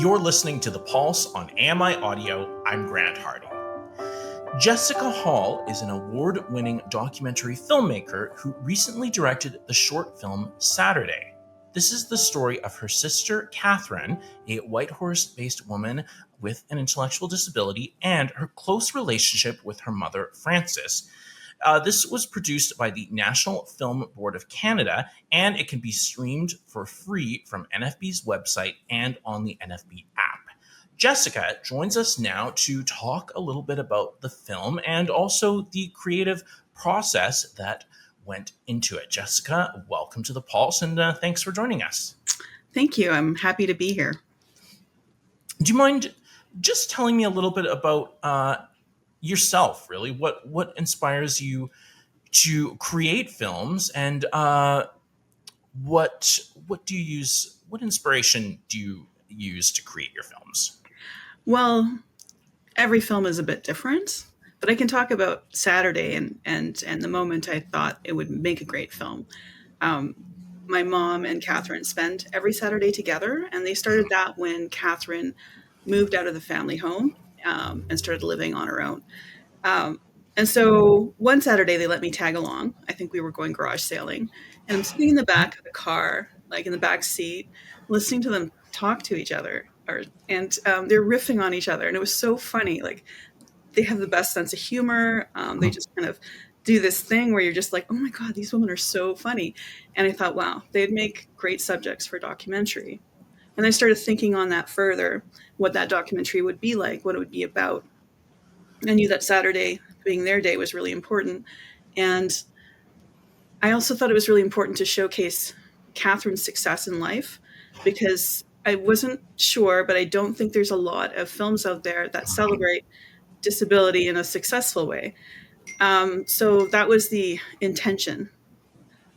You're listening to The Pulse on AMI Audio. I'm Grant Hardy. Jessica Hall is an award-winning documentary filmmaker who recently directed the short film Saturday. This is the story of her sister, Katherine, a Whitehorse-based woman with an intellectual disability, and her close relationship with her mother, Frances. This was produced by the National Film Board of Canada, and it can be streamed for free from NFB's website and on the NFB app. Jessica joins us now to talk a little bit about the film and also the creative process that went into it. Jessica, welcome to The Pulse, and thanks for joining us. Thank you. I'm happy to be here. Do you mind just telling me a little bit about yourself, really? What inspires you to create films, and what do you use? What inspiration do you use to create your films? Well, every film is a bit different, but I can talk about Saturday and the moment I thought it would make a great film. My mom and Katherine spend every Saturday together, and they started that when Katherine moved out of the family home and started living on her own. And so one Saturday they let me tag along. I think we were going garage sailing, and I'm sitting in the back of the car, like in the back seat, listening to them talk to each other, and they're riffing on each other, and it was so funny. Like, they have the best sense of humor. They just kind of do this thing where you're just like, oh my God, these women are so funny. And I thought, wow, they'd make great subjects for a documentary. And I started thinking on that further, what that documentary would be like, what it would be about. I knew that Saturday being their day was really important. And I also thought it was really important to showcase Katherine's success in life, because I wasn't sure, but I don't think there's a lot of films out there that celebrate disability in a successful way. So that was the intention.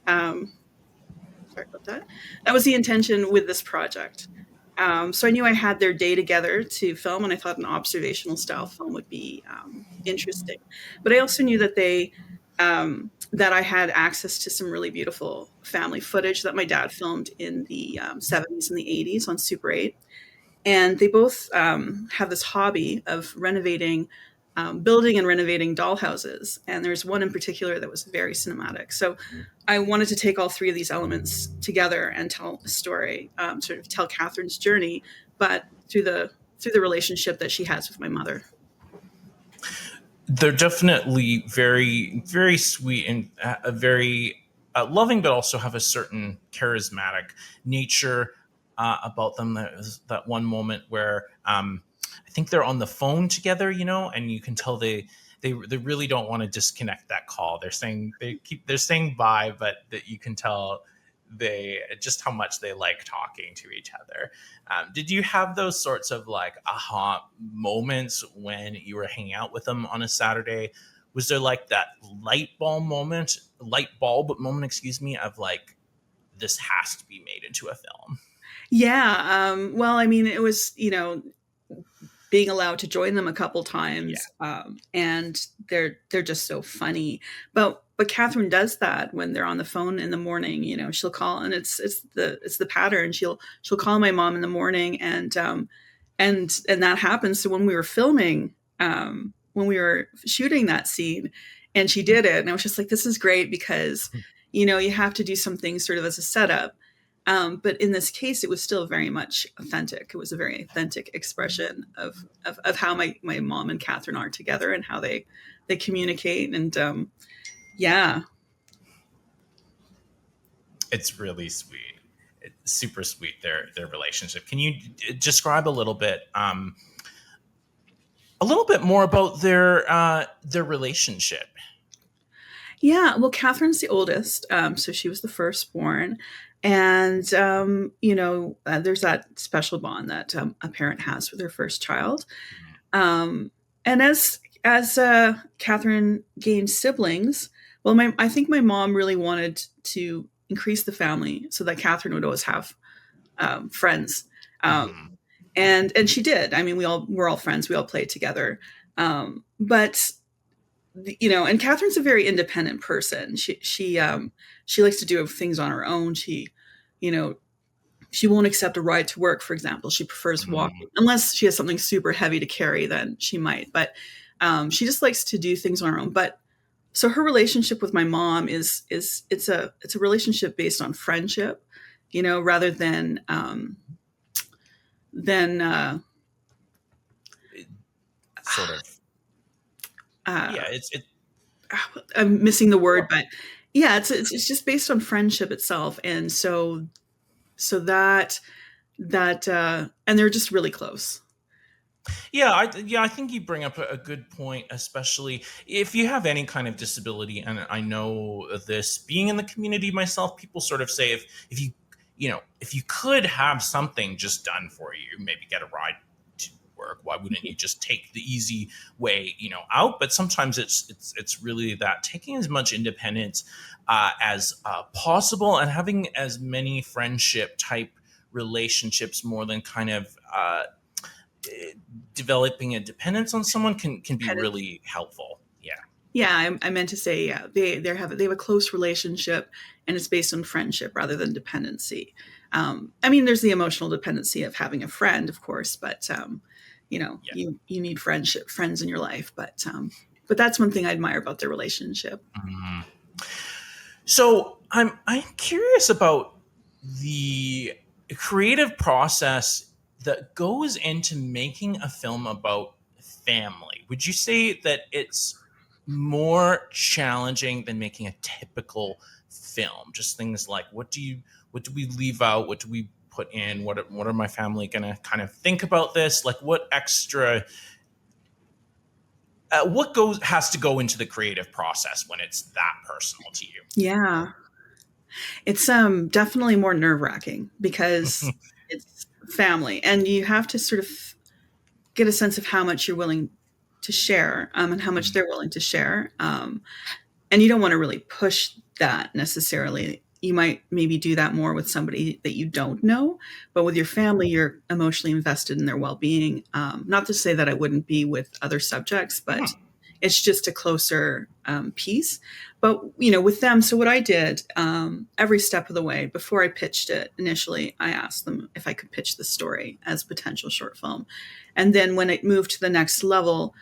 Sorry about that. That was the intention with this project. So I knew I had their day together to film, and I thought an observational style film would be interesting. But I also knew that that I had access to some really beautiful family footage that my dad filmed in the 70s and the 80s on Super 8. And they both have this hobby of building and renovating dollhouses. And there's one in particular that was very cinematic. So I wanted to take all three of these elements together and tell a story, sort of tell Katherine's journey, but through the relationship that she has with my mother. They're definitely very, very sweet and very loving, but also have a certain charismatic nature about them. There's that one moment where I think they're on the phone together, and you can tell they really don't want to disconnect that call. They're saying bye, but that you can tell just how much they like talking to each other. Did you have those sorts of like aha moments when you were hanging out with them on a Saturday? Was there like that light bulb moment, of like, this has to be made into a film? Yeah. Well, I mean, it was, being allowed to join them a couple times. Yeah. And they're just so funny. But Katherine does that when they're on the phone in the morning. She'll call, and it's the pattern. She'll call my mom in the morning, and that happens. So when we were filming, when we were shooting that scene, and she did it, and I was just like, this is great, because you have to do some things sort of as a setup. But in this case, it was still very much authentic. It was a very authentic expression of how my mom and Katherine are together and how they communicate. And yeah. It's really sweet. It's super sweet, their relationship. Can you describe a little bit more about their relationship? Yeah, well, Katherine's the oldest, so she was the firstborn. And, there's that special bond that a parent has with their first child. And as Katherine gained siblings, well, I think my mom really wanted to increase the family so that Katherine would always have friends. And she did. I mean, we're all friends. We all played together. But and Katherine's a very independent person. She likes to do things on her own. She, she won't accept a ride to work, for example. She prefers Mm. walking, unless she has something super heavy to carry, then she might. But she just likes to do things on her own. But so her relationship with my mom is it's a relationship based on friendship, rather than Sort of. uh, Yeah, it's I'm missing the word, but yeah, it's just based on friendship itself, and so that and they're just really close. yeah, I think you bring up a good point, especially if you have any kind of disability. And I know this being in the community myself, people sort of say if if you could have something just done for you, maybe get a ride to work, why wouldn't you just take the easy way, out? But sometimes it's really that taking as much independence as possible, and having as many friendship type relationships more than kind of developing a dependence on someone can be really helpful. Yeah. Yeah, I meant to say, yeah, they have a close relationship, and it's based on friendship rather than dependency. I mean, there's the emotional dependency of having a friend, of course, but Yeah. you need friends in your life. But that's one thing I admire about their relationship. Mhm. So I'm curious about the creative process that goes into making a film about family. Would you say that it's more challenging than making a typical film? Just things like what do we leave out? What do we put in? What are my family gonna kind of think about this? Like what extra what goes has to go into the creative process when it's that personal to Yeah, it's definitely more nerve-wracking because you? it's family, and you have to sort of get a sense of how much you're willing to share, and how much they're willing to share. And you don't want to really push that necessarily. You might maybe do that more with somebody that you don't know, but with your family, you're emotionally invested in their well-being. Not to say that I wouldn't be with other subjects, but it's just a closer piece. But with them, so what I did every step of the way before I pitched it initially, I asked them if I could pitch the story as potential short film, and then when it moved to the next level,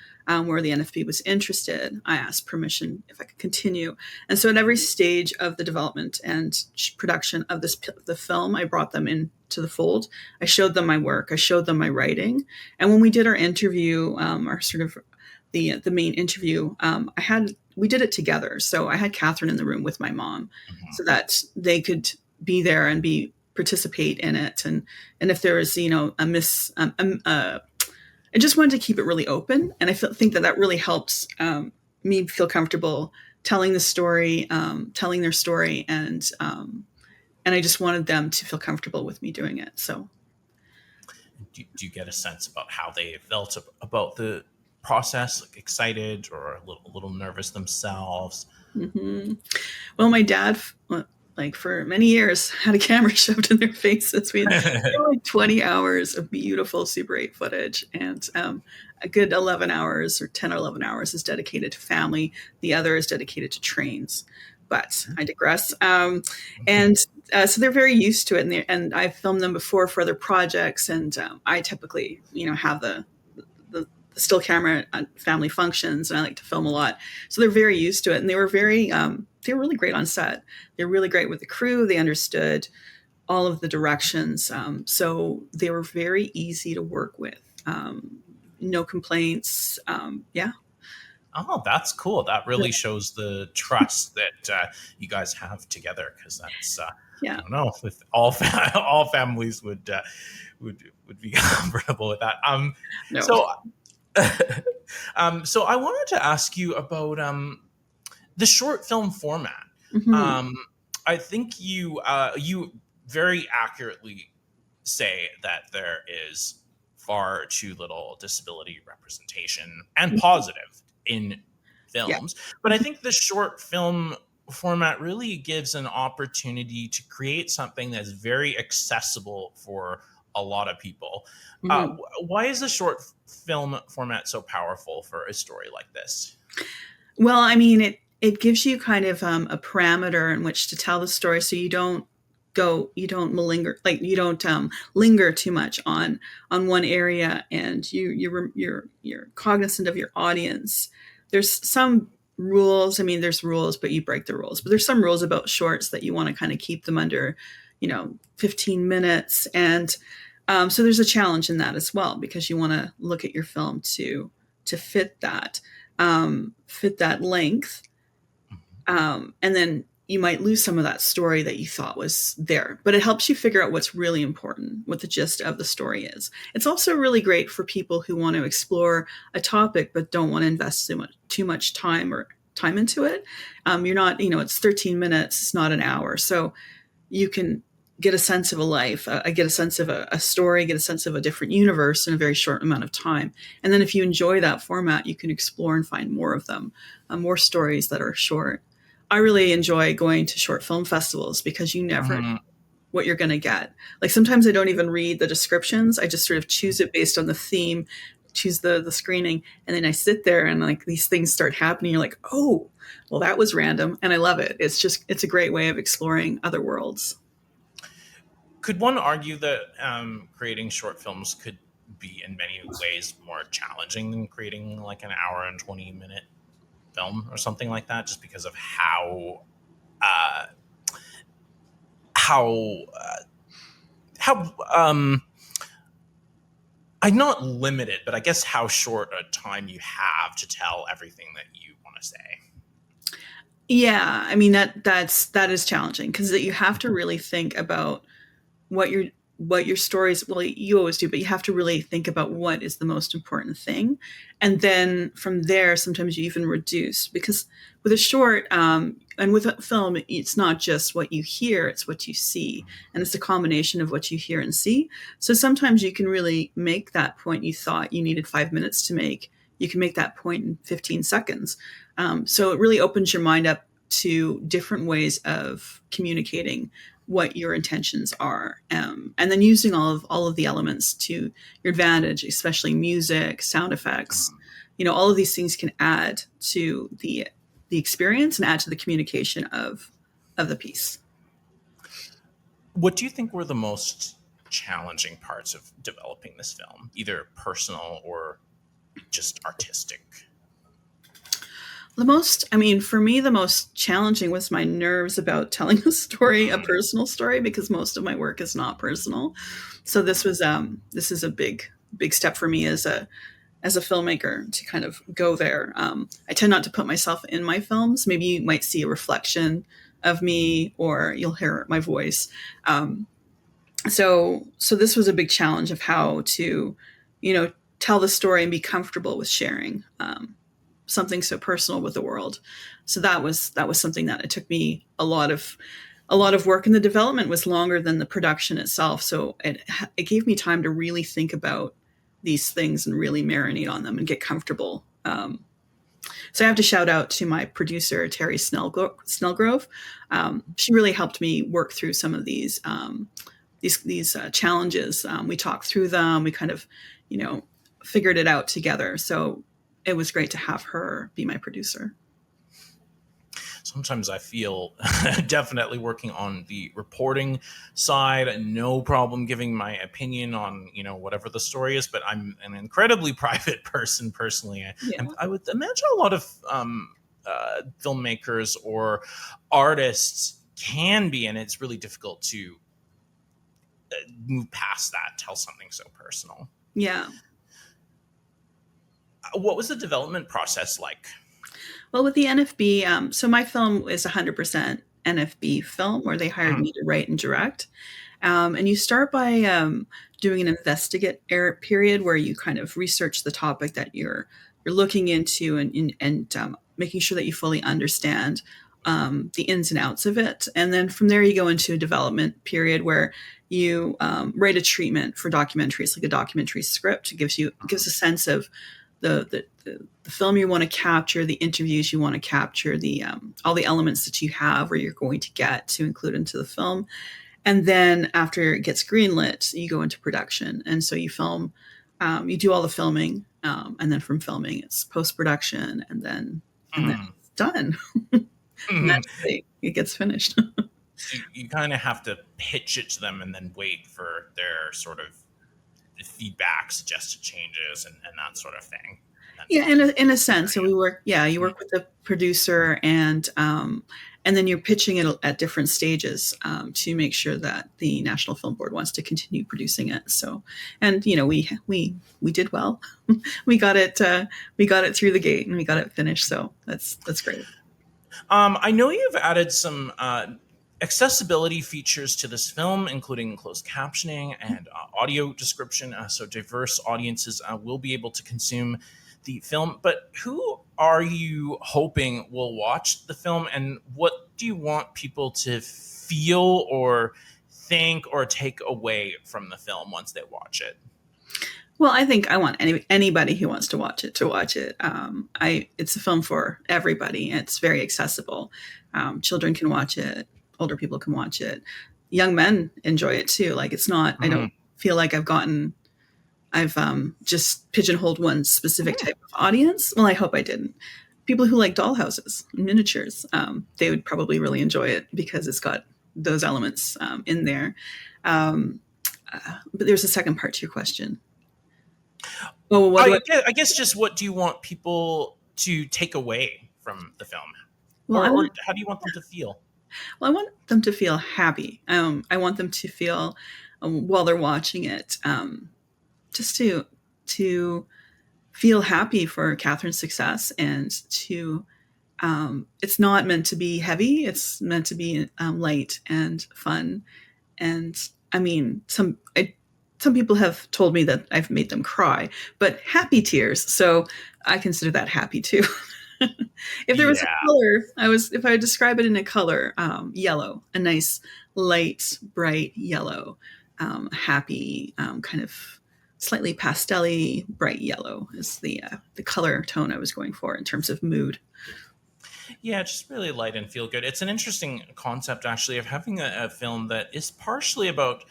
where the NFB was interested, I asked permission if I could continue. And so at every stage of the development and production of the film, I brought them into the fold. I showed them my work. I showed them my writing. And when we did our interview, our sort of the main interview, we did it together. So I had Katherine in the room with my mom, so that they could be there and participate in it. And if there was I just wanted to keep it really open, and think that really helps me feel comfortable telling the story, telling their story, and I just wanted them to feel comfortable with me doing it. So, Do you get a sense about how they felt about the process? Like excited or a little nervous themselves? mhm. Well, my dad, like for many years, had a camera shoved in their faces. We had like 20 hours of beautiful Super 8 footage, and a good 11 hours or 10 or 11 hours is dedicated to family. The other is dedicated to trains. But I digress. And so they're very used to it, and I've filmed them before for other projects, and I typically, have the still camera at family functions, and I like to film a lot. So they're very used to it, and they were really great on set. They're really great with the crew. They understood all of the directions, so they were very easy to work with. No complaints. Yeah, Oh, that's cool. That really shows the trust that you guys have together. Because that's I yeah. don't know if all all families would be comfortable with that. No. So so I wanted to ask you about the short film format. Hmm. Um, I think you very accurately say that there is far too little disability representation and positive in Yeah. films, but I think the short film format really gives an opportunity to create something that's very accessible for a lot of people. Hmm. Why is the short film format so powerful for a story like this? Well, I mean, it gives you kind of a parameter in which to tell the story, so you don't malinger, like you don't linger too much on one area, and you're cognizant of your audience. There's some rules. I mean, there's rules, but you break the rules. But there's some rules about shorts that you want to kind of keep them under, 15 minutes. And so there's a challenge in that as well, because you want to look at your film to fit that length. And then you might lose some of that story that you thought was there, but it helps you figure out what's really important, what the gist of the story is. It's also really great for people who want to explore a topic but don't want to invest too much time into it. You're not, it's 13 minutes, it's not an hour, so you can get a sense of a life, get a sense of a story, get a sense of a different universe in a very short amount of time. And then if you enjoy that format, you can explore and find more of them, more stories that are short. I really enjoy going to short film festivals because you never know what you're going to get. Like sometimes I don't even read the descriptions. I just sort of choose it based on the theme, choose the screening, and then I sit there and like these things start happening. You're like, oh, well, that was random. And I love it. It's a great way of exploring other worlds. Could one argue that creating short films could be in many ways more challenging than creating like an hour and 20-minute film or something like that, just because of how I'm not limited, but I guess how short a time you have to tell everything that you want to say. Yeah, I mean that is challenging because you have to really think about what your stories, well, you always do, but you have to really think about what is the most important thing. And then from there, sometimes you even reduce, because with a short and with a film, it's not just what you hear, it's what you see. And it's a combination of what you hear and see. So sometimes you can really make that point you thought you needed 5 minutes to make. You can make that point in 15 seconds. So it really opens your mind up to different ways of communicating what your intentions are, and then using all of the elements to your advantage, especially music, sound effects. All of these things can add to the experience and add to the communication of the piece. What do you think were the most challenging parts of developing this film, either personal or just artistic? For me, the most challenging was my nerves about telling a personal story, because most of my work is not personal. So this is a big step for me as a filmmaker to kind of go there. I tend not to put myself in my films. Maybe you might see a reflection of me, or you'll hear my voice. So this was a big challenge of how to, tell the story and be comfortable with sharing something so personal with the world. So that was something that it took me a lot of work, and the development was longer than the production itself. So it gave me time to really think about these things and really marinate on them and get comfortable. So I have to shout out to my producer, Terry Snellgrove. She really helped me work through some of these challenges. We talked through them. We kind of, figured it out together. So it was great to have her be my producer. Sometimes I feel definitely working on the reporting side, no problem giving my opinion on, whatever the story is, but I'm an incredibly private person personally. Yeah. I would imagine a lot of filmmakers or artists can be, and it's really difficult to move past that, tell something so personal. Yeah. What was the development process like? Well, with the NFB, so my film is 100% NFB film, where they hired me to write and direct. And you start by doing an investigate period, where you kind of research the topic that you're looking into, and making sure that you fully understand the ins and outs of it. And then from there, you go into a development period where you write a treatment for documentaries, like a documentary script. It gives a sense of the film you want to capture, the interviews you want to capture, the all the elements that you have where you're going to get to include into the film. And then after it gets greenlit, you go into production. And so you film, you do all the filming, and then from filming, it's post-production, and then it's done. And that's it gets finished. So you kind of have to pitch it to them and then wait for their sort of feedback, suggested changes, and that sort of thing. And then Yeah, in a sense. So it. we work. Yeah, you work with the producer, and then you're pitching it at different stages to make sure that the National Film Board wants to continue producing it. So, and we did well. we got it. We got it through the gate, and we got it finished. So that's great. I know you've added some accessibility features to this film, including closed captioning and audio description, so diverse audiences will be able to consume the film. But who are you hoping will watch the film, and what do you want people to feel or think or take away from the film once they watch it? Well, I think I want anybody who wants to watch it to watch it. It's a film for everybody. It's very accessible. Children can watch it. Older people can watch it. Young men enjoy it too. Like it's not. I don't feel like I've just pigeonholed one specific type of audience. Well, I hope I didn't. People who like dollhouses, miniatures, they would probably really enjoy it because it's got those elements in there. But there's a second part to your question. Oh, I guess just what do you want people to take away from the film, well, or how do you want them to feel? Well, I want them to feel happy. I want them to feel while they're watching it, just to feel happy for Katherine's success, and to it's not meant to be heavy. It's meant to be light and fun. And I mean, some people have told me that I've made them cry, but happy tears. So I consider that happy too. If there was a color, if I would describe it in a color, yellow, a nice light, bright yellow, happy, kind of slightly pastel-y, bright yellow is the color tone I was going for in terms of mood. Yeah, just really light and feel good. It's an interesting concept, actually, of having a film that is partially about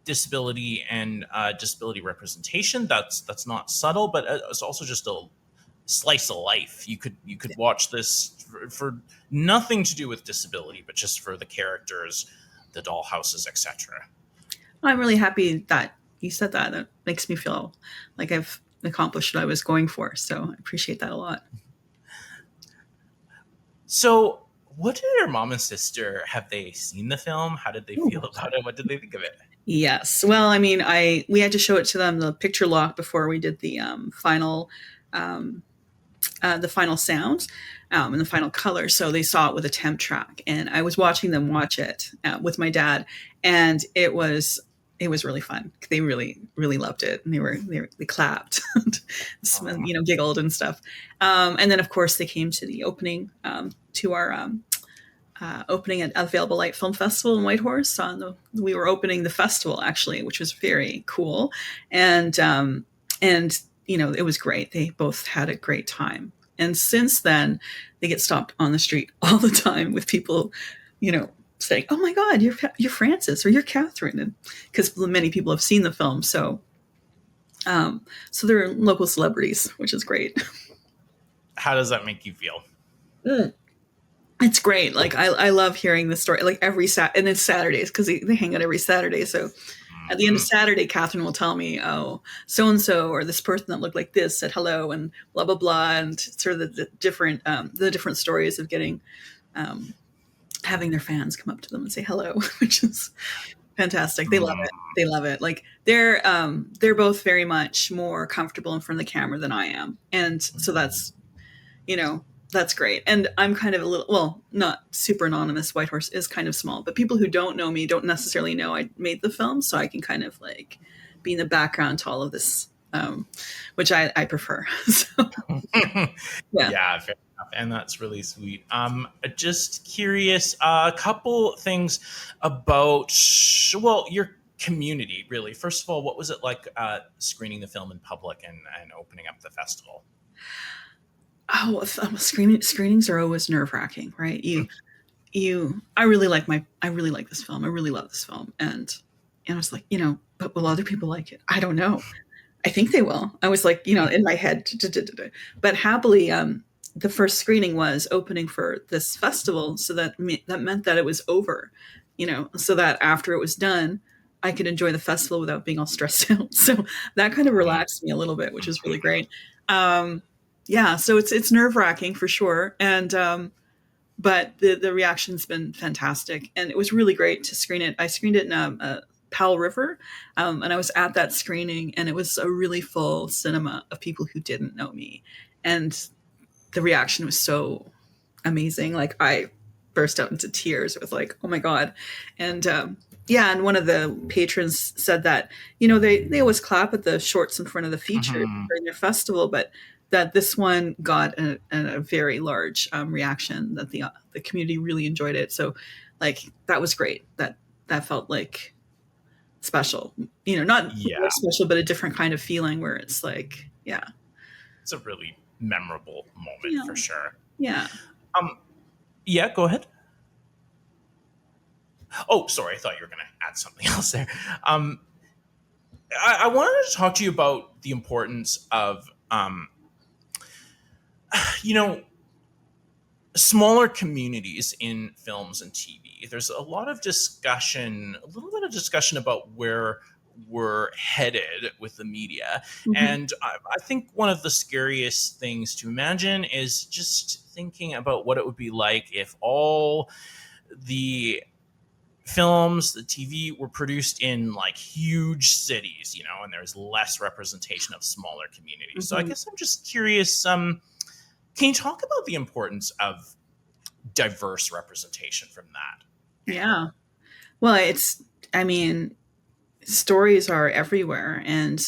disability and disability representation. That's not subtle, but it's also just a slice of life. You could watch this for nothing to do with disability, but just for the characters, the dollhouses, etc. I'm really happy that you said that. That makes me feel like I've accomplished what I was going for. So I appreciate that a lot. So, what did your mom and sister, have they seen the film? How did they feel about it? What did they think of it? Yes. Well, I mean, we had to show it to them, the picture lock, before we did the final sounds and the final color. So they saw it with a temp track, and I was watching them watch it with my dad, and it was really fun. They really loved it, and they clapped, and, giggled and stuff. And then of course they came to the opening, to our opening at Available Light Film Festival in Whitehorse. We were opening the festival actually, which was very cool, and it was great. They both had a great time. And since then, they get stopped on the street all the time with people, saying, "Oh my God, you're Frances or you're Katherine," and because many people have seen the film, so they're local celebrities, which is great. How does that make you feel? It's great. Like I love hearing the story. Like every and it's Saturdays because they hang out every Saturday. So at the end of Saturday, Katherine will tell me, "Oh, so and so, or this person that looked like this said hello," and blah blah blah, and sort of the different stories of getting having their fans come up to them and say hello, which is fantastic. They love it. They love it. Like they're both very much more comfortable in front of the camera than I am, and so that's great. And I'm kind of a little, well, not super anonymous. Whitehorse is kind of small, but people who don't know me don't necessarily know I made the film, so I can kind of like be in the background to all of this, which I prefer. So, yeah, fair enough. And that's really sweet. Just curious, a couple things about your community, really. First of all, what was it like screening the film in public and opening up the festival? Oh, screenings are always nerve-wracking, right? I really like this film. I really love this film. And I was like, but will other people like it? I don't know. I think they will. I was like, in my head, but happily, the first screening was opening for this festival. So that meant that it was over so that after it was done, I could enjoy the festival without being all stressed out. So that kind of relaxed me a little bit, which is really great. Um, yeah, so it's nerve wracking for sure, and but the reaction's been fantastic, and it was really great to screen it. I screened it in Powell River, and I was at that screening, and it was a really full cinema of people who didn't know me, and the reaction was so amazing. Like I burst out into tears. It was like, oh my god, and yeah, and one of the patrons said that they always clap at the shorts in front of the feature Mm-hmm. during their festival, but that this one got a very large reaction, that the community really enjoyed it. So like that was great. That felt like special, not more Yeah, special, but a different kind of feeling where it's like, yeah, it's a really memorable moment yeah, for sure. yeah. Um, yeah, go ahead. Oh, sorry, I thought you were going to add something else there. Um, I wanted to talk to you about the importance of, you know, smaller communities in films and TV. There's a lot of discussion, a little bit of discussion about where we're headed with the media. Hmm. And I think one of the scariest things to imagine is just thinking about what it would be like if all the films, the TV were produced in like huge cities, and there's less representation of smaller communities. So I Hmm. guess I'm just curious, can you talk about the importance of diverse representation from that Yeah. angle? Well, I mean, stories are everywhere. And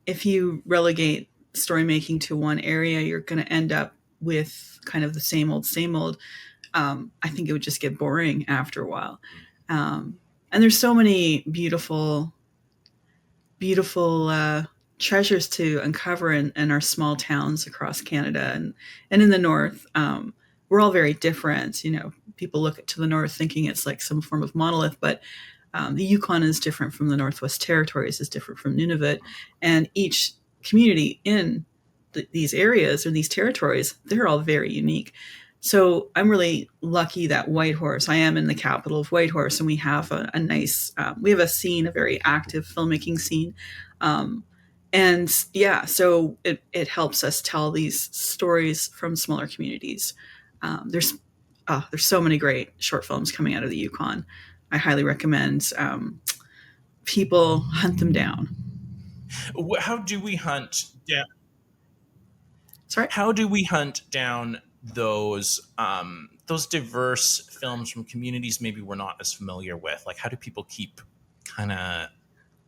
if you relegate story making to one area, you're going to end up with kind of the same old, same old. I think it would just get boring after a while. Um, and there's so many beautiful, beautiful treasures to uncover in our small towns across Canada and in the north. We're all very different. People look to the north thinking it's like some form of monolith, but the Yukon is different from the Northwest Territories, is different from Nunavut, and each community in these areas or these territories, they're all very unique. So I'm really lucky that Whitehorse, I am in the capital of Whitehorse, and we have a nice, we have a scene, a very active filmmaking scene. Um, and yeah, so it helps us tell these stories from smaller communities. There's so many great short films coming out of the Yukon. I highly recommend people hunt them down. How do we hunt down? Sorry. How do we hunt down those diverse films from communities maybe we're not as familiar with? Like, how do people keep kind of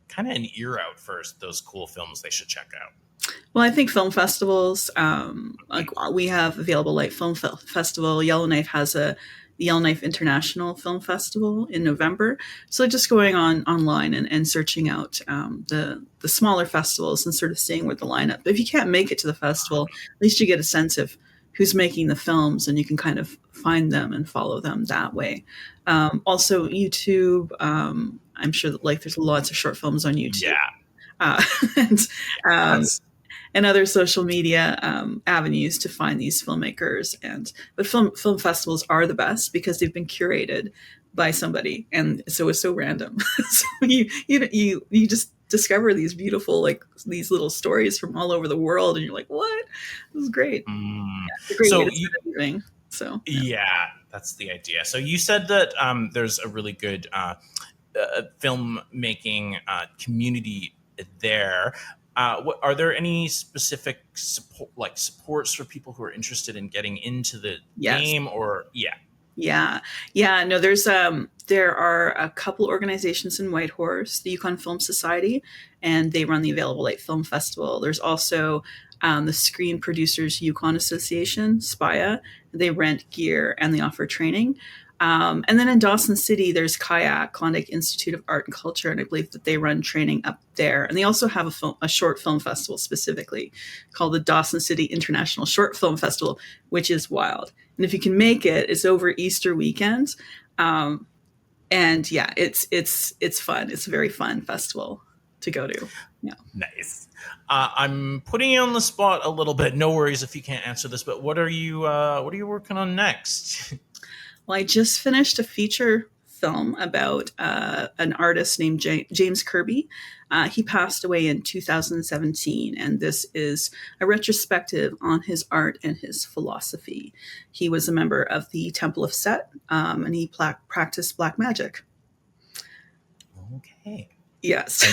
kind of an ear out for those cool films they should check out? Well, I think film festivals, like we have Available Light Film Festival. Yellowknife has a the Yellowknife International Film Festival in November. So just going online and searching out the smaller festivals and sort of seeing what the lineup. If you can't make it to the festival, at least you get a sense of who's making the films, and you can kind of find them and follow them that way. Also, YouTube. I'm sure that like there's lots of short films on YouTube. Yeah, Uh, and um, that's and other social media avenues to find these filmmakers. But film festivals are the best because they've been curated by somebody, and so it's so random. So you just discover these beautiful, like these little stories from all over the world, and you're like, what? This is great. mm. It's a great way So to spend a evening. So yeah. yeah, that's the idea. So you said that there's a really good filmmaking community there. Are there any specific supports for people who are interested in getting into the Yes. game? Or yeah, Yeah, yeah. No, there are a couple organizations in Whitehorse, the Yukon Film Society, and they run the Available Light Film Festival. There's also the Screen Producers Yukon Association, SPIA. They rent gear and they offer training. And then in Dawson City, there's Kayak, Klondike Institute of Art and Culture, and I believe that they run training up there. And they also have a short film festival specifically called the Dawson City International Short Film Festival, which is wild. And if you can make it, it's over Easter weekend. Um, and yeah, it's fun. It's a very fun festival to go to. Yeah. nice. I'm putting you on the spot a little bit. No worries if you can't answer this. But what are you working on next? Well, I just finished a feature film about an artist named James Kirby. He passed away in 2017, and this is a retrospective on his art and his philosophy. He was a member of the Temple of Set, and he practiced black magic. Okay. Yes,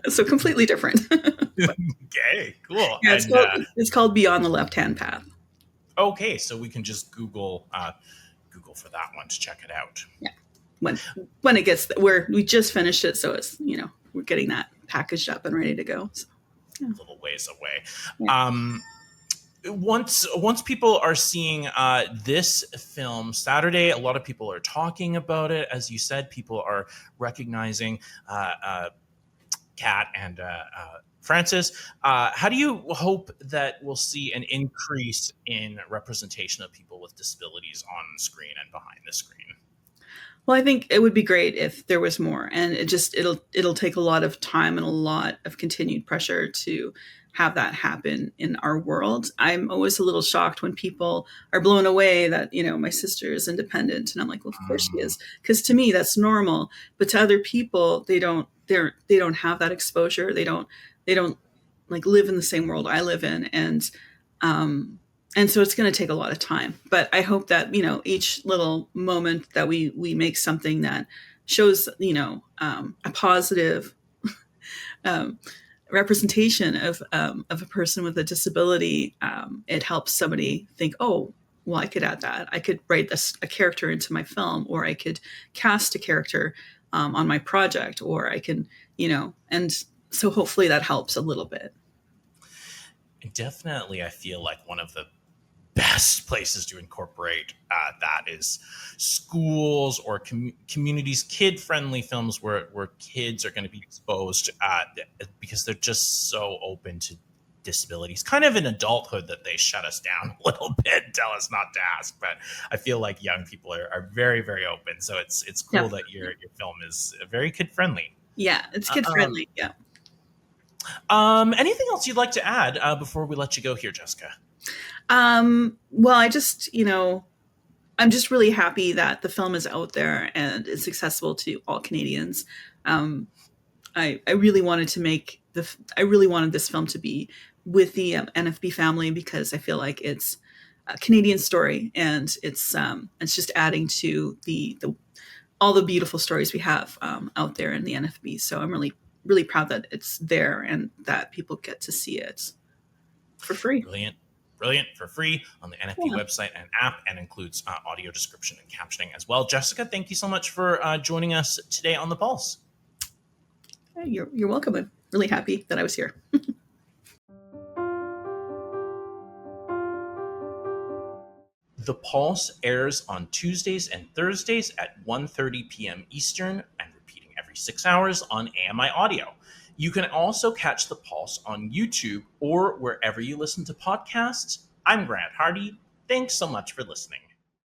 so completely different. Okay, cool. Yeah, And it's called Beyond the Left-Hand Path. okay, so we can just Google for that one to check it out. Yeah, when it gets where we just finished it, so it's we're getting that packaged up and ready to go. So, yeah. A little ways away. Yeah. Once people are seeing this film Saturday, a lot of people are talking about it. As you said, people are recognizing Kat and Francis. How do you hope that we'll see an increase in representation of people with disabilities on screen and behind the screen? Well, I think it would be great if there was more, and it'll take a lot of time and a lot of continued pressure to have that happen in our world. I'm always a little shocked when people are blown away that my sister is independent, and I'm like, well, of course she is, because to me that's normal, but to other people they don't have that exposure. They don't like live in the same world I live in, and so it's going to take a lot of time. But I hope that each little moment that we make something that shows a positive representation of a person with a disability, it helps somebody think, oh, well, I could add that. I could write a character into my film, or I could cast a character on my project, or I can, and so hopefully that helps a little bit. Definitely, I feel like one of the best places to incorporate that is schools or communities, kid-friendly films where kids are going to be exposed because they're just so open to disabilities. Kind of in adulthood that they shut us down a little bit and tell us not to ask, but I feel like young people are very, very open. So it's cool that your film is very kid-friendly. Yeah, it's kid-friendly. Yeah. Anything else you'd like to add before we let you go here, Jessica? Well, I just, I'm just really happy that the film is out there and it's accessible to all Canadians. I really wanted this film to be with the NFB family, because I feel like it's a Canadian story, and it's just adding to all the beautiful stories we have out there in the NFB. So I'm really, really proud that it's there and that people get to see it for free. Brilliant, for free on the NFB website and app, and includes audio description and captioning as well. Jessica, thank you so much for joining us today on The Pulse. You're welcome. I'm really happy that I was here. The Pulse airs on Tuesdays and Thursdays at 1:30 p.m. Eastern and repeating every 6 hours on AMI Audio. You can also catch The Pulse on YouTube or wherever you listen to podcasts. I'm Grant Hardy. Thanks so much for listening.